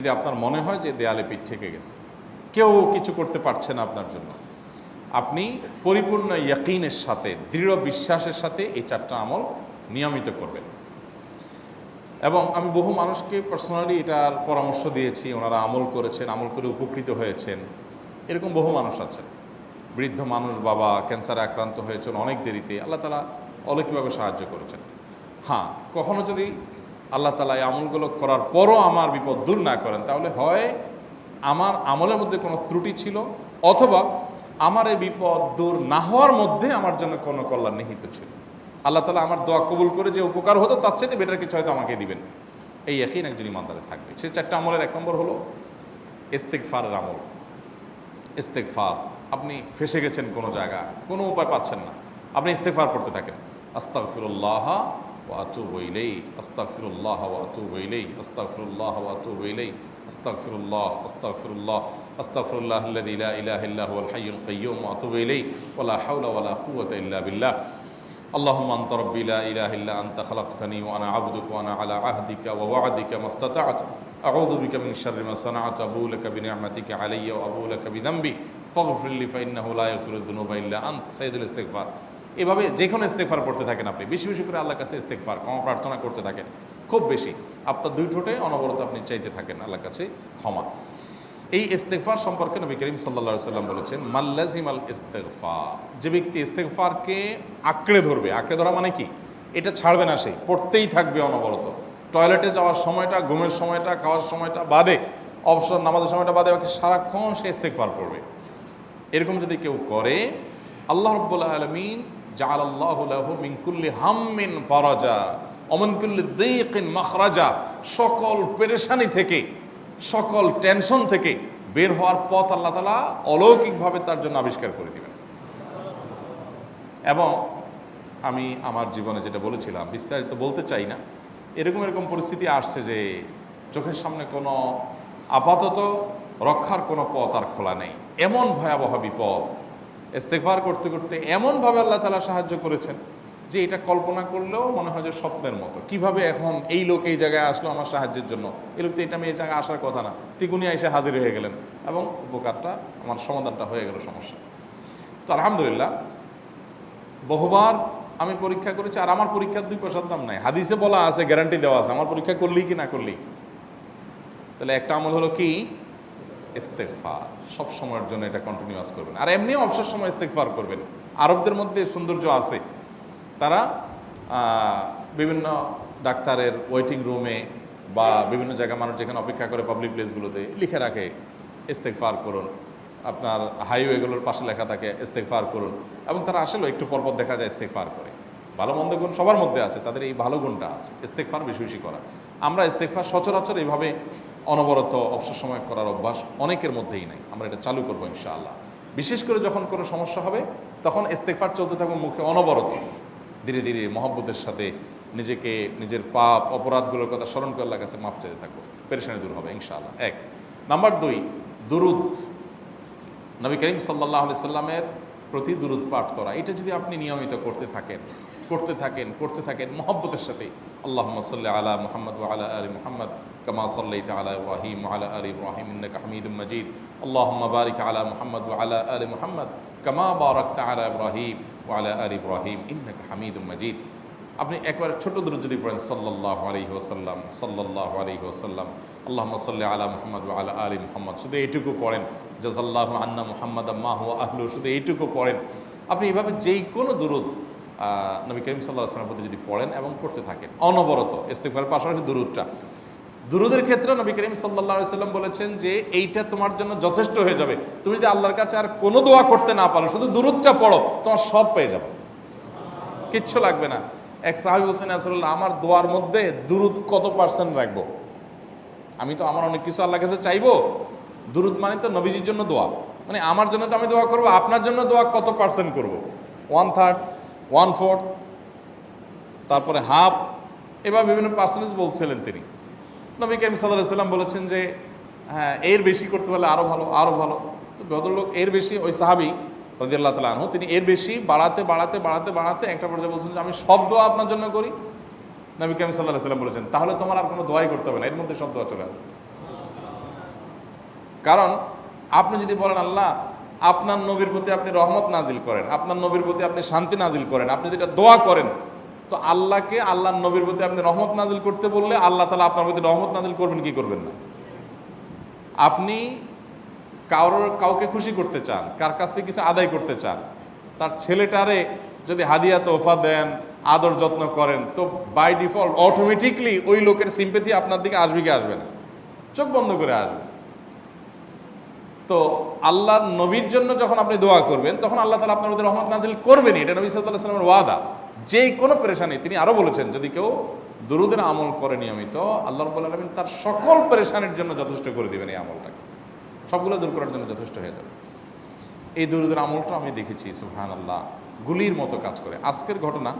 যদি আপনার মনে হয় যে দেয়ালে পিঠ ঠেকে গেছে, কেউ কিছু করতে পারছে না আপনার জন্য, আপনি পরিপূর্ণ ইয়াকিনের সাথে, দৃঢ় বিশ্বাসের সাথে এই চারটা আমল নিয়মিত করবেন। এবং আমি বহু মানুষকে পার্সোনালি এটার পরামর্শ দিয়েছি, ওনারা আমল করেছেন, আমল করে উপকৃত হয়েছেন। এরকম বহু মানুষ আছেন। বৃদ্ধ মানুষ, বাবা ক্যান্সারে আক্রান্ত হয়েছেন অনেক দেরিতে, আল্লাহ তাআলা অলৌকিকভাবে সাহায্য করেছেন। হ্যাঁ, কখনো যদি আল্লাহ তাআলা এই আমলগুলো করার পরও আমার বিপদ দূর না করেন, তাহলে হয় আমার আমলের মধ্যে কোনো ত্রুটি ছিল, অথবা আমার এই বিপদ দূর না হওয়ার মধ্যে আমার জন্য কোনো কল্যাণ নিহিত ছিল। আল্লাহ তাআলা আমার দোয়া কবুল করে যে উপকার হতো তার চাইতে বেটার কিছু হয়তো আমাকে দিবেন, এই ইয়াকিন একজন ইমানদারের থাকবে। সেই চারটা আমলের এক নম্বর হলো ইস্তেগফারের আমল। ইস্তেগফার, আপনি ফেসে গেছেন কোনো জায়গায়, কোনো উপায় পাচ্ছেন না, আপনি ইস্তেগফার করতে থাকেন। আস্তাগফিরুল্লাহ ওয়া আতুবু ইলাইহি, আস্তাগফিরুল্লাহ ওয়া আতুবু ইলাইহি, আস্তাগফিরুল্লাহ ওয়া আতুবু ইলাইহি, আস্তাগফিরুল্লাহ, আস্তাগফিরুল্লাহ, আস্তাগফিরুল্লাহাল্লাযী লা ইলাহা ইল্লা হুয়াল হাইয়ুল কাইয়্যুম ওয়া আতুবু ইলাইহি ওয়া লা হাওলা ওয়া লা কুওয়াতা ইল্লা বিল্লাহ। আল্লাহুম্মা আনতা রাব্বী লা ইলাহা ইল্লা আনতা খালাকতানি ওয়া আনা আবদুকা ওয়া আনা আলা আহদিকা ওয়া ওয়া'দিকা মাসতাতা'তু আউযু বিকা মিন শাররি মা সানা'তু আবুউ লাকা বিনি'মাতিকা আলাইয়া ওয়া আবুউ লাকা বিযামবি ফাগফিরলি ফাইন্নাহু লা ইয়াগফিরুয যুনুবা ইল্লা আনতা। সাইয়্যিদুল ইস্তিগফার। এভাবে যে কোনো ইস্তেগফার করতে থাকেন, আপনি বেশি বেশি করে আল্লাহর কাছে ইস্তেগফার, ক্ষমা প্রার্থনা করতে থাকেন, খুব বেশি। আপনার দুই ঠোঁটে অনবরত আপনি চাইতে থাকেন আল্লাহর কাছে ক্ষমা। এই ইস্তেগফার সম্পর্কে নবী করিম সাল্লাল্লাহু আলাইহি ওয়াসাল্লাম বলেছেন, মাল্লাজিমাল ইস্তেগফার, যে ব্যক্তি ইস্তেগফারকে আঁকড়ে ধরবে, আঁকড়ে ধরা মানে কি, এটা ছাড়বে না, সে পড়তেই থাকবে অনবরত। টয়লেটে যাওয়ার সময়টা, ঘুমের সময়টা, খাওয়ার সময়টা বাদে, অবসর নামাজের সময়টা বাদে, সারাক্ষণ সে ইস্তেগফার পড়বে। এরকম যদি কেউ করে, আল্লাহ রাব্বুল আলামিন জাআলাল্লাহু লাহু মিন কুল্লি হাম্মিন ফারাজা ওয়া মিন কুল্লি যায়কিন মাখরাজা, সকল পেরেশানি থেকে, সকল টেনশন থেকে বের হওয়ার পথ আল্লাহ তাআলা অলৌকিকভাবে তার জন্য আবিষ্কার করে দিবেন। এবং আমি আমার জীবনে যেটা বলেছিলাম, বিস্তারিত বলতে চাই না, এরকম পরিস্থিতি আসছে যে চোখের সামনে কোনো আপাতত রক্ষার কোনো পথ আর খোলা নেই, এমন ভয়াবহ বিপদ। ইস্তেগফার করতে করতে এমনভাবে আল্লাহ তাআলা সাহায্য করেছেন যে এটা কল্পনা করলেও মনে হয় যে স্বপ্নের মতো। কিভাবে এখন এই লোক এই জায়গায় আসলো আমার সাহায্যের জন্য, এই লোক তো এটা আমি এই জায়গায় আসার কথা না, টিকুনি এসে হাজির হয়ে গেলেন এবং উপকারটা, আমার সমাধানটা হয়ে গেল সমস্যা। তো আলহামদুলিল্লাহ, বহুবার আমি পরীক্ষা করেছি, আর আমার পরীক্ষার 2 পয়সার দাম নাই। হাদিসে বলা আছে, গ্যারান্টি দেওয়া আছে, আমার পরীক্ষা করলেই কি না করলেই। তাহলে একটা আমল হলো কি, ইস্তেগফার। সব সময়ের জন্য এটা কন্টিনিউয়াস করবেন, আর এমনিও অবসর সময় ইস্তেগফার করবেন। আরবদের মধ্যে সৌন্দর্য আছে, তারা বিভিন্ন ডাক্তারের ওয়েটিং রুমে বা বিভিন্ন জায়গায় মানুষ যেখানে অপেক্ষা করে পাবলিক প্লেসগুলোতে লিখে রাখে ইস্তেগফার করুন। আপনার হাইওয়েগুলোর পাশে লেখা থাকে ইস্তেগফার করুন, এবং তারা আসলে একটু পরপর দেখা যায় ইস্তেগফার করে। ভালো মন্দ গুণ সবার মধ্যে আছে, তাদের এই ভালো গুণটা আছে, ইস্তেগফার বেশি বেশি করা। আমরা ইস্তেগফার সচরাচর এইভাবে অনবরত অবসর সময় করার অভ্যাস অনেকের মধ্যেই নাই। আমরা এটা চালু করবো ইনশাআল্লাহ। বিশেষ করে যখন কোনো সমস্যা হবে, তখন ইস্তেগফার চলতে থাকবে মুখে অনবরত। ধীরে ধীরে মহব্বতের সাথে নিজেকে, নিজের পাপ অপরাধগুলোর কথা স্মরণ করে আল্লাহর কাছে মাফ চাইতে থাকবো, পেরেশানি দূর হবে ইনশাআল্লাহ। 1 নাম্বার 2, দুরুদ। নবী করিম সাল্লাল্লাহু আলাইহি সাল্লামের প্রতি দুরুদ পাঠ করা, এটা যদি আপনি নিয়মিত করতে থাকেন মহব্বতের সাথে, আল্লাহুম্মা সাল্লি আলা মুহাম্মদ ওয়া আলা আলি মুহাম্মদ কামা সাল্লাইতা আলা ইব্রাহিম ওয়া আলা আলি ইব্রাহিম ইন্নাকা হামিদুম মাজিদ, আল্লাহুম্মা বারিক আলা মুহাম্মদ ওয়া আলা আলি মুহাম্মদ কামা বারাকতা আলা ইব্রাহিম ওয়া আলা আলি ইব্রাহিম ইন্নাকা হামিদুম মাজিদ। আপনি একবার ছোট দুরূদ যদি পড়েন, সাল্লাল্লাহু আলাইহি ওয়াসাল্লাম, সাল্লাল্লাহু আলাইহি ওয়াসাল্লাম, আল্লাহুম্মা সাল্লি আলা মুহাম্মদ ওয়া আলা আলি মুহাম্মদ, শুধু এইটুকু পড়েন। জাযাল্লাহু আন্না মুহাম্মাদাম মা হুয়া আহলু, শুধু এইটুকু পড়েন। আপনি এভাবে যেই কোনো দুরূদ নবী করিম সাল্লাল্লাহু আলাইহি ওয়াসাল্লামের প্রতি যদি পড়েন এবং পড়তে থাকেন অনবরত, ইস্তেগফারের পাশাপাশি দুরূদের ক্ষেত্রে নবী করিম সাল্লাল্লাহু আলাইহি ওয়াসাল্লাম বলেছেন যে এইটা তোমার জন্য যথেষ্ট হয়ে যাবে। তুমি যদি আল্লাহর কাছে আর কোনো দোয়া করতে না পারো, শুধু দুরূদটা পড়ো, তোমার সব পেয়ে যাবে, কিচ্ছু লাগবে না। এক সাহাবী বলছেন, রাসূলুল্লাহ, আমার দোয়ার মধ্যে দুরূদ কত পার্সেন্ট রাখবো? আমি তো আমার অনেক কিছু আল্লাহর কাছে চাইবো, দুরূদ মানে তো নবীজির জন্য দোয়া, মানে আমার জন্য তো আমি দোয়া করবো, আপনার জন্য দোয়া কত পার্সেন্ট করবো? 1/3, 1/4, তারপরে হাফ, এবার বিভিন্ন পার্সেন্টেজ বলছিলেন তিনি। নবী করিম সাল্লাল্লাহু আলাইহি ওয়াসাল্লাম বলেছেন যে হ্যাঁ, এর বেশি করতে পারলে আরও ভালো, আরও ভালো। তো ভদ্রলোক এর বেশি, ওই সাহাবী রাদিয়াল্লাহু তাআলা আনহু, তিনি এর বেশি বাড়াতে একটা পর্যায়ে বলছেন যে আমি সব দোয়া আপনার জন্য করি। নবী করিম সাল্লাল্লাহু আলাইহি ওয়াসাল্লাম বলেছেন, তাহলে তোমার আর কোনো দোয়াই করতে হবে না, এর মধ্যে সব দোয়া চলে আসবে। কারণ আপনি যদি বলেন আল্লাহ আপনার নবীর প্রতি আপনি রহমত নাজিল করেন, আপনার নবীর প্রতি আপনি শান্তি নাজিল করেন, আপনি যেটা দোয়া করেন, তো আল্লাহকে আল্লাহর নবীর প্রতি আপনি রহমত নাজিল করতে বললে আল্লাহ তাআলা আপনার প্রতি রহমত নাজিল করবেন কি করবেন না? আপনি কাউকে খুশি করতে চান, কার কাছ থেকে কিছু আদায় করতে চান, তার ছেলেটারে যদি হাদিয়া তোফা দেন, আদর যত্ন করেন, তো বাই ডিফল্ট অটোমেটিকলি ওই লোকের সিম্পেথি আপনার দিকে আসবে কি আসবে না? চোখ বন্ধ করে আসবে। তো আল্লাহর নবীর জন্য যখন আপনি দোয়া করবেন তখন আল্লাহ তাআলা আপনার মধ্যে রহমত নাজিল করবেনই, এটা নবী সাল্লাল্লাহু আলাইহি ওয়াসাল্লামের ওয়াদা। যে কোনো পেরেশানি, তিনি আরো বলেছেন যদি কেউ দুরূদের আমল করে নিয়মিত, আল্লাহ রাব্বুল আলামিন তার সকল পেরেশানির জন্য যথেষ্ট করে দিবেন। এই আমলটাকে সবগুলো দূর করার জন্য যথেষ্ট হয়ে যাবে। এই দুরূদের আমলটা আমি দেখেছি সুবহানাল্লাহ গুলির মতো কাজ করে। আজকের ঘটনা,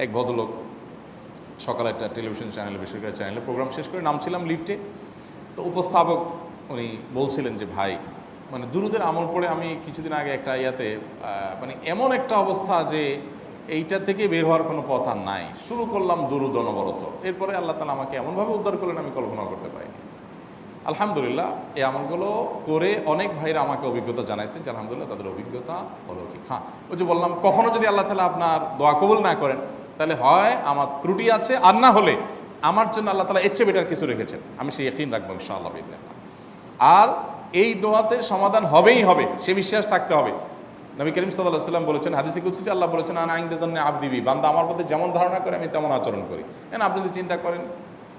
এক ভদ্রলোক সকালে একটা টেলিভিশন চ্যানেলে, বেসরকারি চ্যানেলে প্রোগ্রাম শেষ করে নামছিলাম লিফটে, তো উপস্থাপক উনি বলছিলেন যে ভাই মানে দুরূদের আমল পড়ে আমি কিছুদিন আগে একটা ইয়াতে মানে এমন একটা অবস্থা যে এইটা থেকে বের হওয়ার কোনো পথ আর নাই, শুরু করলাম দুরূদ অনবরত, এরপরে আল্লাহ তাআলা আমাকে এমনভাবে উদ্ধার করলেন আমি কল্পনা করতে পারিনি। আলহামদুলিল্লাহ এই আমলগুলো করে অনেক ভাইরা আমাকে অভিজ্ঞতা জানাইছেন যে আলহামদুলিল্লাহ তাদের অভিজ্ঞতা অলৌকিক। হ্যাঁ, ওই যে বললাম কখনো যদি আল্লাহ তাআলা আপনার দোয়া কবুল না করেন তাহলে হয় আমার ত্রুটি আছে, আর না হলে আমার জন্য আল্লাহ তাআলা এর চেয়ে বেটার কিছু রেখেছেন, আমি সেই ইয়াকিন রাখবো ইনশাআল্লাহ বিইذنিল্লাহ। আর এই দোয়াতে সমাধান হবেই হবে, সে বিশ্বাস থাকতে হবে। নবী করিম সাল্লাল্লাহু আলাইহি ওয়াসাল্লাম বলেছেন, হাদিসে কুদসিতে আল্লাহ বলেছেন আনা ইনদা যান্নি আবদি বি, বান্দা আমার প্রতি যেমন ধারণা করে আমি তেমন আচরণ করি। এখন আপনি যদি চিন্তা করেন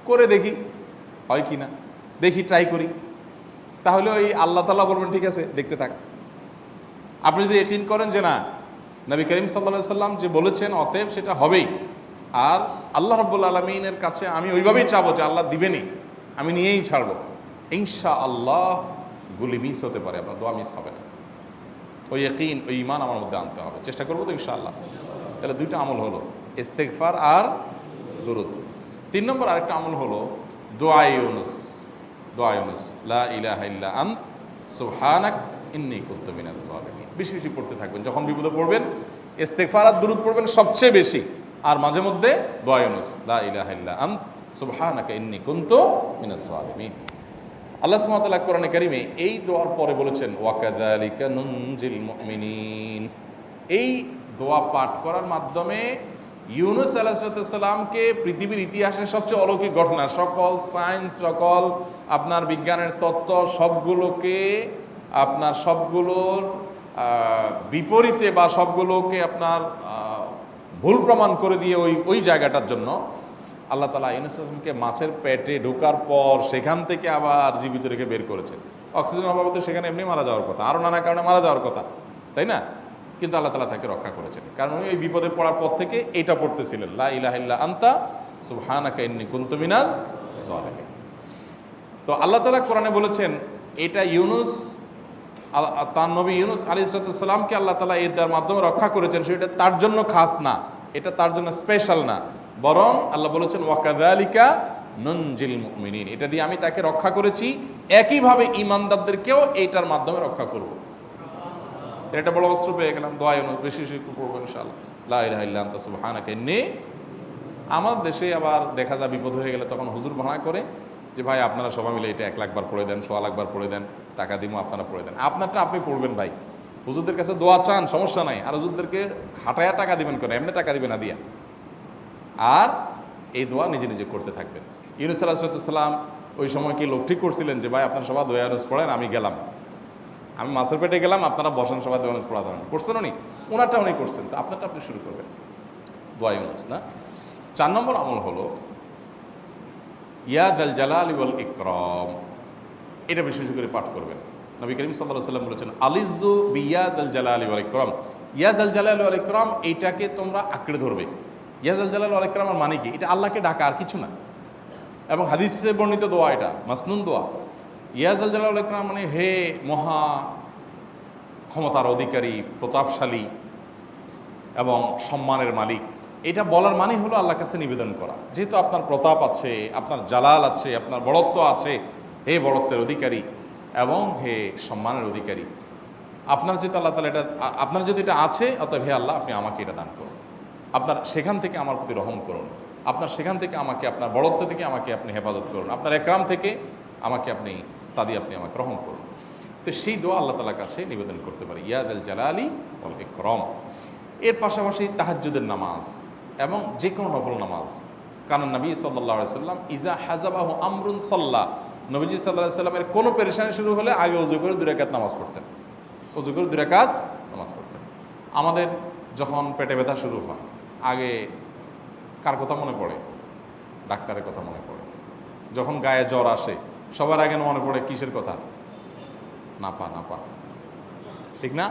করে দেখি হয় কি না, দেখি ট্রাই করি, তাহলে ওই আল্লাহ তাআলা বলবেন ঠিক আছে দেখতে থাক। আপনি যদি ইয়াকিন করেন যে না নবী করিম সাল্লাল্লাহু আলাইহি ওয়াসাল্লাম যে বলেছেন অতএব সেটা হবেই, আর আল্লাহ রাব্বুল আলামিনের কাছে আমি ওইভাবেই চাবো যে আল্লাহ দিবেনই, আমি নিয়েই ছাড়বো, ইনশাআল্লাহ গুলি মিস হতে পারে, আপনার দোয়া মিস হবে না। ওই ইয়াকিন, ওই ঈমান আমার মধ্যে আনতে হবে, চেষ্টা করবো তো ইনশাআল্লাহ। তাহলে দুইটা আমল হলো, ইস্তেগফার আর দুরূদ। 3 নম্বর আরেকটা আমল হলো দোয়া ইউনুস। দোয়া ইউনুস, লা ইলাহা ইল্লা আন্ত সুবহানাক ইন্নী কুনতু মিনাজ জালিমিন। বেশি বেশি পড়তে থাকবেন, যখন বিপদে পড়বেন ইস্তেগফার আর দুরূদ পড়বেন সবচেয়ে বেশি, আর মাঝে মধ্যে দোয়া ইউনুস, লা ইলাহা ইল্লা আন্ত সুবহানাকা ইন্নী কুনতু মিনাজ জালিমিন। আল্লাহ সুবহানাহু ওয়া তাআলা কোরআনে কারিমে এই দোয়ার পরে বলেছেন ওয়াকাযালিকা নুনজিল মুমিনিন। এই দোয়া পাঠ করার মাধ্যমে ইউনুস আলাইহিস সালামকে পৃথিবীর ইতিহাসের সবচেয়ে অলৌকিক ঘটনা, সকল সায়েন্স, সকল আপনার বিজ্ঞানের তত্ত্ব সবগুলোকে আপনার সবগুলোর বিপরীতে বা সবগুলোকে আপনার ভুল প্রমাণ করে দিয়ে ওই জায়গাটার জন্য আল্লাহ তাআলা ইউনুস আলাইহিসকে মাছের পেটে ঢোকার পর সেখান থেকে আবার জীবিত রেখে বের করেছেন। অক্সিজেন অভাবে তো সেখানে এমনি মারা যাওয়ার কথা, আরও নানা কারণে মারা যাওয়ার কথা, তাই না? কিন্তু আল্লাহ তাআলা তাকে রক্ষা করেছেন, কারণ উনি ওই বিপদে পড়ার পর থেকে এইটা পড়তেছিলেন, লা ইলাহা ইল্লা আনতা সুবহানাকা ইন্নী কুনতু মিনাজ জালিমিন। তো আল্লাহ তাআলা কোরআনে বলেছেন এটা ইউনুস, তার নবী ইউনুস আলাইহিস সালামকে আল্লাহ তাআলা এর মাধ্যমে রক্ষা করেছেন, সেটা তার জন্য খাস না, এটা তার জন্য স্পেশাল না, বরং আল্লাহ বলেছেন ওয়াকাযালিকা নুনজিল মুমিনিন, এটা দিয়ে আমি তাকে রক্ষা করেছি, একইভাবে ঈমানদারদেরকেও এইটার মাধ্যমে রক্ষা করব। এটা বড় অস্ত্র পেয়ে গেলাম। দোয়া ইউনুস বেশি বেশি পড়বো ইনশাআল্লাহ, লা ইলাহা ইল্লা আনতা সুবহানাকা ইন্নী। আমার দেশে আবার দেখা যায় বিপদ হয়ে গেলে তখন হুজুর ভাড়া করে যে ভাই আপনারা সবাই মিলে এটা 1 লাখ বার পড়ে দেন, 1.25 লাখ বার পড়ে দেন, টাকা দিব আপনারা পড়ে দেন। আপনারটা আপনি পড়বেন ভাই, হুজুরদের কাছে দোয়া চান সমস্যা নাই, আর হুজুরদেরকে খাটায়া টাকা দিবেন কেন, এমনি টাকা দিবেন না দিয়া। আর এই দোয়া নিজে নিজে করতে থাকবেন। ইউনুস আলাইহিস সালাম ওই সময় কি লোক ঠিক করছিলেন যে ভাই আপনারা সবাই দোয়া ইউনুস পড়েন, আমি গেলাম, আমি মাছের পেটে গেলাম, আপনারা বসেন সবাই দোয়া ইউনুস পড়া ধরেন, করছেন উনি? ওনারটা উনি করছেন, তো আপনারটা আপনি শুরু করবেন দোয়া ইউনুস না। 4 নম্বর আমল হলো ইয়া যাল জালালি ওয়াল ইকরাম, এটা বিশেষ করে পাঠ করবেন। নবী করিম সাল্লাল্লাহু আলাইহি ওয়াসাল্লাম বলেছেন আলিজু বিয়া যাল জালালি ওয়াল ইকরাম, ইয়া যাল জালালি ওয়াল ইকরাম, এইটাকে তোমরা আঁকড়ে ধরবে। ইয়া যাল জালালি ওয়াল ইকরামের মানে কি? এটা আল্লাহকে ডাকা, আর কিছু না, এবং হাদিসে বর্ণিত দোয়া, এটা মাসনুন দোয়া। ইয়া যাল জালালি ওয়াল ইকরাম মানে হে মহা ক্ষমতার অধিকারী, প্রতাপশালী এবং সম্মানের মালিক, এটা বলার মানে হলো আল্লাহর কাছে নিবেদন করা, যেহেতু আপনার প্রতাপ আছে, আপনার জালাল আছে, আপনার বড়ত্ব আছে, হে বড়ত্বের অধিকারী এবং হে সম্মানের অধিকারী, আপনার যেহেতু আল্লাহ তাআলা এটা, আপনার যদি এটা আছে, অতএব হে আল্লাহ আপনি আমাকে এটা দান করুন, আপনার সেখান থেকে আমার প্রতি রহম করুন, আপনার সেখান থেকে আমাকে, আপনার বড়ত্ব থেকে আমাকে আপনি হেফাজত করুন, আপনার একরাম থেকে আমাকে আপনি, তা দিয়ে আপনি আমাকে রহম করুন। তো সেই দোয়া আল্লাহ তাআলার কাছে নিবেদন করতে পারি, ইয়া যাল জালালি ওয়াল ইকরাম। এর পাশাপাশি তাহাজ্জুদের নামাজ এবং যে কোনো নফল নামাজ, কারণ নবী সাল্লাল্লাহু আলাইহি সাল্লাম ইজা হাজাবাহু আমরুন সাল্লাহ, নবীজি সাল্লাল্লাহু আলাইহি সাল্লামের কোনো পেরেশানি শুরু হলে আগে ওযু করে 2 রাকাত নামাজ পড়তেন, ওযু করে 2 রাকাত নামাজ পড়তেন। আমাদের যখন পেটে ব্যথা শুরু হয় আগে কার কথা মনে পড়ে? ডাক্তারের কথা মনে পড়ে। যখন গায়ে জ্বর আসে সবার আগে মনে পড়ে কিসের কথা? নাপা, নাপা, ঠিক না?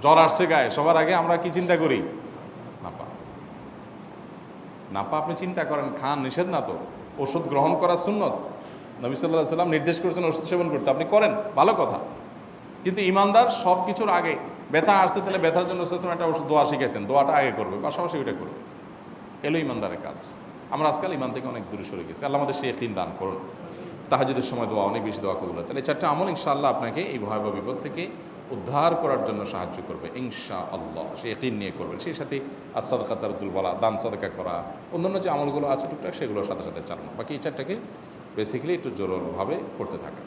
জ্বর আসছে গায়ে, সবার আগে আমরা কি চিন্তা করি? নাপা। নাপা আপনি চিন্তা করেন, খান, নিষেধ না তো, ওষুধ গ্রহণ করা সুন্নত, নবী সাল্লাল্লাহু আলাইহি সাল্লাম নির্দেশ করেছেন ওষুধ সেবন করতে, আপনি করেন, ভালো কথা। কিন্তু ইমানদার সব কিছুর আগে ব্যথা আসছে, তাহলে ব্যথার জন্য একটা ওষুধ দোয়া শিখেছেন, দোয়াটা আগে করবে, পাশাপাশি ওইটা করবে, এলো ইমানদারের কাজ। আমরা আজকাল ইমান থেকে অনেক দূরে সরে গেছি। আল্লাহ আমাদের সেই ইয়াকিন দান করুন। তাহাজ্জুদের সময় দোয়া, অনেক বেশি দোয়া কবুল হয়। তাহলে 4টা আমল ইনশাআল্লাহ আপনাকে এই ভয়াবহ বিপদ থেকে উদ্ধার করার জন্য সাহায্য করবে ইনশাআল্লাহ। সেই ইয়াকিন নিয়ে করবেন। সেই সাথে as-সাদাকা তারদুল বালা, দান সদকা করা, অন্যান্য যে আমলগুলো আছে টুকটাক সেগুলোর সাথে সাথে চালানো। বাকি এই 4টাকে বেসিক্যালি একটু জোরালোভাবে করতে থাকা।